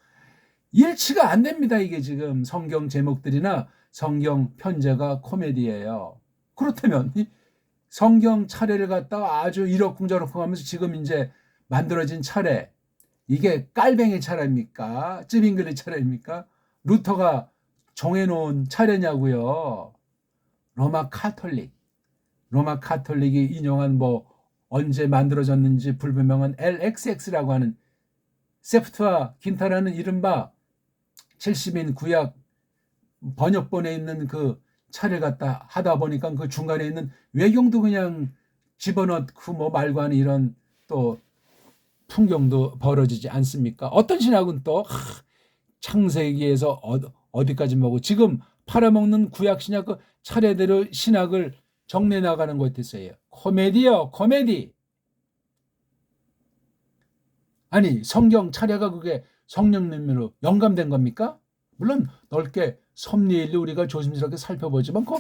일치가 안 됩니다. 이게 지금 성경 제목들이나 성경 편제가 코미디예요. 그렇다면 성경 차례를 갖다가 아주 이러쿵저러쿵 하면서 지금 이제 만들어진 차례, 이게 깔뱅이 차례입니까? 찌빙글리 차례입니까? 루터가 정해놓은 차례냐고요. 로마 카톨릭이 인용한 뭐 언제 만들어졌는지 불분명한 LXX라고 하는 세프트와 긴타라는 이른바 70인 구약 번역본에 있는 그 차를 갖다 하다 보니까 그 중간에 있는 외경도 그냥 집어넣고 뭐 말고 하는 이런 또 풍경도 벌어지지 않습니까? 어떤 신학은 또 창세기에서 어디까지 먹고 지금 팔아먹는 구약 신약 그 차례대로 신학을 정내 나가는 것 있어요. 코미디요, 코미디. 아니 성경 차례가 그게 성령님으로 영감된 겁니까? 물론 넓게 섭리일로 우리가 조심스럽게 살펴보지만 그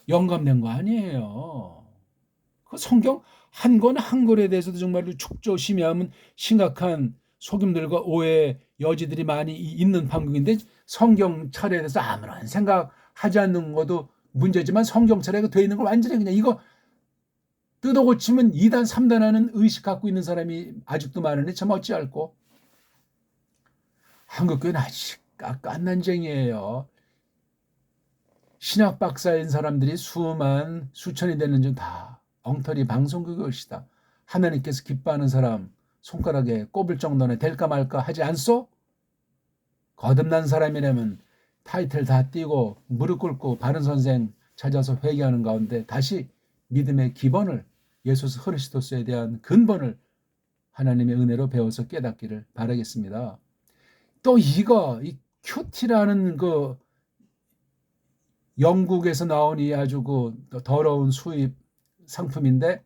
영감된 거 아니에요. 그 성경 한 권 한 권에 대해서도 정말로 축조심야하면 심각한 속임들과 오해 여지들이 많이 있는 판국인데 성경 차례에 대해서 아무런 생각하지 않는 것도 문제지만 성경 차례가 돼 있는 걸 완전히 그냥 이거 뜯어 고치면 2단 3단 하는 의식 갖고 있는 사람이 아직도 많으니 참 어찌할꼬. 한국교회는 아직 깐난쟁이에요. 신학 박사인 사람들이 수천이 되는 중 다 엉터리 방송국 것이다. 하나님께서 기뻐하는 사람 손가락에 꼽을 정도는 될까 말까 하지 않소? 거듭난 사람이라면 타이틀 다 띄고 무릎 꿇고 바른 선생 찾아서 회개하는 가운데 다시 믿음의 기본을 예수 그리스도에 대한 근본을 하나님의 은혜로 배워서 깨닫기를 바라겠습니다. 또 이 큐티라는 그 영국에서 나온 이 아주 그 더러운 수입 상품인데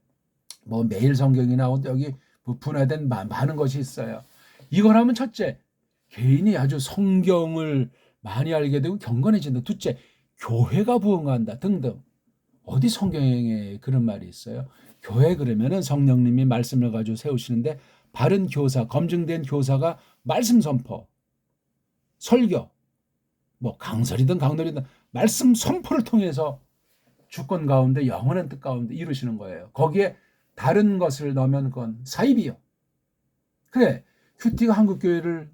뭐 매일 성경이 나오는데 여기 분화된 많은 것이 있어요. 이걸 하면 첫째, 개인이 아주 성경을 많이 알게 되고 경건해진다. 둘째, 교회가 부흥한다 등등. 어디 성경에 그런 말이 있어요? 교회 그러면은 성령님이 말씀을 가지고 세우시는데 바른 교사, 검증된 교사가 말씀 선포, 설교, 뭐 강설이든 강론이든 말씀 선포를 통해서 주권 가운데 영원한 뜻 가운데 이루시는 거예요. 거기에 다른 것을 넣으면 그건 사입이요. 그래, 큐티가 한국교회를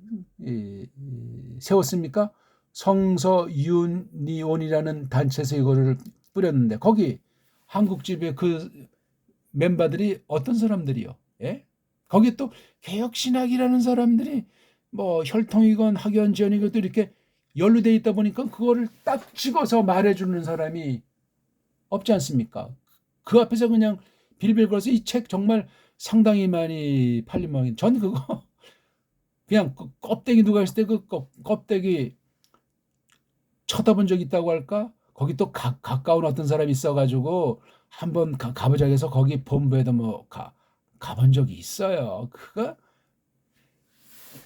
세웠습니까? 성서유니온이라는 단체에서 이거를 뿌렸는데 거기 한국집의 그 멤버들이 어떤 사람들이요? 예? 거기 또 개혁신학이라는 사람들이 뭐 혈통이건 학연지연이건 또 이렇게 연루돼 있다 보니까 그거를 딱 찍어서 말해주는 사람이 없지 않습니까? 그 앞에서 그냥 빌빌 걸어서 이 책 정말 상당히 많이 팔린 모양이에요. 전 그거 그냥 껍데기 누가 했을 때 그 껍데기 쳐다본 적 있다고 할까? 거기 또 가까운 어떤 사람이 있어가지고 한번 가보자 해서 거기 본부에도 뭐 가본 적이 있어요. 그거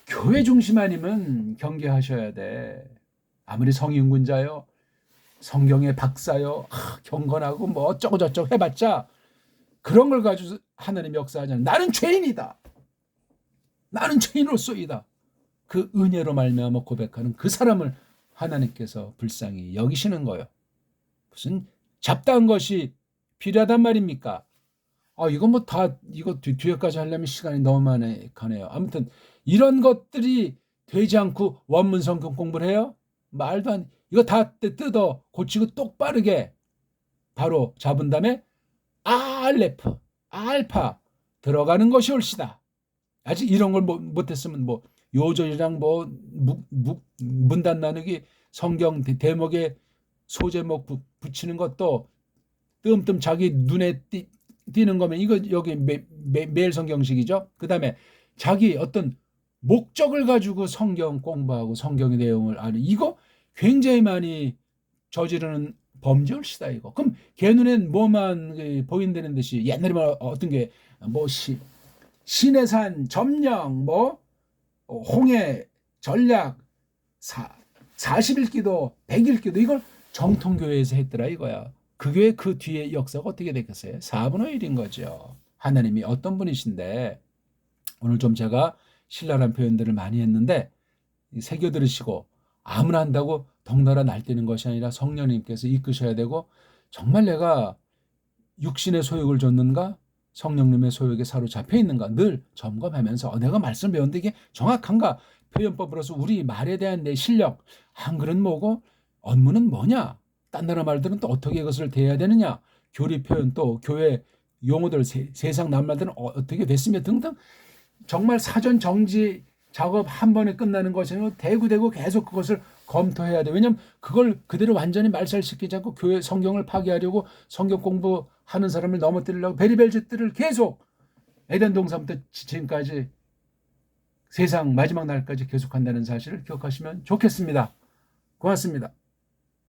교회 중심 아니면 경계하셔야 돼. 아무리 성인군자요, 성경의 박사요, 경건하고 뭐 어쩌고 저쩌고 해봤자 그런 걸 가지고 하나님 역사하잖아. 나는 죄인이다. 나는 죄인으로서이다. 그 은혜로 말미암아 고백하는 그 사람을 하나님께서 불쌍히 여기시는 거예요. 무슨 잡다한 것이 필요하단 말입니까? 이건 뭐 다 이거 뒤에까지 하려면 시간이 너무 많이 가네요. 아무튼 이런 것들이 되지 않고 원문 성경 공부를 해요? 말도 안. 이거 다 뜯어 고치고 똑바르게 바로 잡은 다음에 알레프, 알파 들어가는 것이 옳시다. 아직 이런 걸 못했으면 뭐 요절이랑 뭐 문단 나누기 성경 대목에 소제목 붙이는 것도 뜸뜸 자기 눈에 띄는 거면 이거 여기 매일 성경식이죠. 그 다음에 자기 어떤 목적을 가지고 성경 공부하고 성경의 내용을 아는 이거 굉장히 많이 저지르는 범죄일시다 이거. 그럼 걔 눈엔 뭐만 보인다는 듯이 옛날에 뭐 어떤 게 뭐 신의 산 점령 뭐 홍해 전략 40일 기도 100일 기도 이걸 정통교회에서 했더라 이거야. 그 교회 그 뒤에 역사가 어떻게 됐겠어요? 4분의 1인 거죠. 하나님이 어떤 분이신데 오늘 좀 제가 신랄한 표현들을 많이 했는데 새겨 들으시고 아무나 한다고 덩달아 날뛰는 것이 아니라 성령님께서 이끄셔야 되고 정말 내가 육신의 소욕을 줬는가 성령님의 소욕에 사로잡혀 있는가 늘 점검하면서 내가 말씀 배웠는데 이게 정확한가 표현법으로서 우리 말에 대한 내 실력 한글은 뭐고 언문은 뭐냐 딴 나라 말들은 또 어떻게 이것을 대해야 되느냐 교리 표현 또 교회 용어들 세상 낱말들은 어떻게 됐으며 등등 정말 사전 정지 작업 한 번에 끝나는 것이 아니라 대구대구 계속 그것을 검토해야 돼. 왜냐하면 그걸 그대로 완전히 말살시키지 않고 교회 성경을 파괴하려고 성경 공부하는 사람을 넘어뜨리려고 베리벨 짓들을 계속 에덴 동산부터 지금까지 세상 마지막 날까지 계속한다는 사실을 기억하시면 좋겠습니다. 고맙습니다.